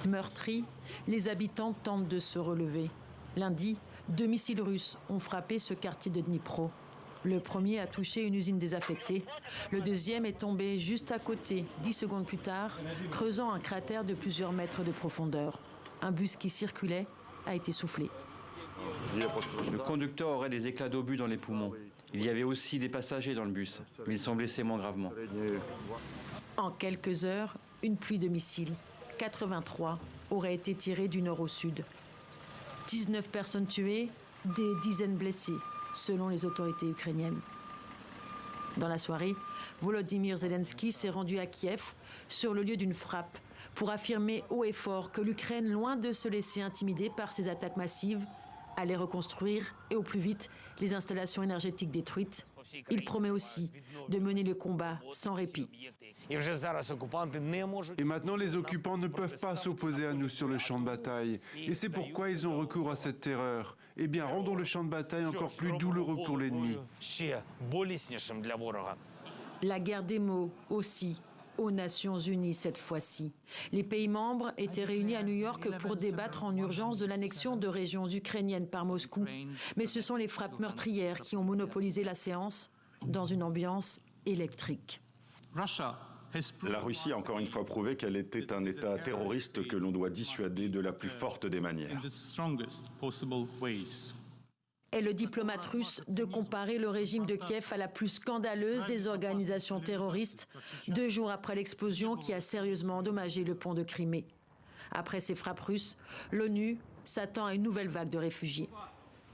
Meurtris, les habitants tentent de se relever. Lundi, 2 missiles russes ont frappé ce quartier de Dnipro. Le premier a touché une usine désaffectée. Le deuxième est tombé juste à côté, 10 secondes plus tard, creusant un cratère de plusieurs mètres de profondeur. Un bus qui circulait a été soufflé. Le conducteur aurait des éclats d'obus dans les poumons. Il y avait aussi des passagers dans le bus, mais ils sont blessés moins gravement. En quelques heures, une pluie de missiles. 83 auraient été tirés du nord au sud. 19 personnes tuées, des dizaines blessées, selon les autorités ukrainiennes. Dans la soirée, Volodymyr Zelensky s'est rendu à Kiev, sur le lieu d'une frappe, pour affirmer haut et fort que l'Ukraine, loin de se laisser intimider par ces attaques massives, allait reconstruire, et au plus vite, les installations énergétiques détruites. Il promet aussi de mener le combat sans répit. Et maintenant, les occupants ne peuvent pas s'opposer à nous sur le champ de bataille. Et c'est pourquoi ils ont recours à cette terreur. Eh bien, rendons le champ de bataille encore plus douloureux pour l'ennemi. La guerre des mots aussi, aux Nations Unies cette fois-ci. Les pays membres étaient réunis à New York pour débattre en urgence de l'annexion de régions ukrainiennes par Moscou. Mais ce sont les frappes meurtrières qui ont monopolisé la séance dans une ambiance électrique. La Russie a encore une fois prouvé qu'elle était un État terroriste que l'on doit dissuader de la plus forte des manières. Et le diplomate russe de comparer le régime de Kiev à la plus scandaleuse des organisations terroristes, 2 jours après l'explosion qui a sérieusement endommagé le pont de Crimée. Après ces frappes russes, l'ONU s'attend à une nouvelle vague de réfugiés.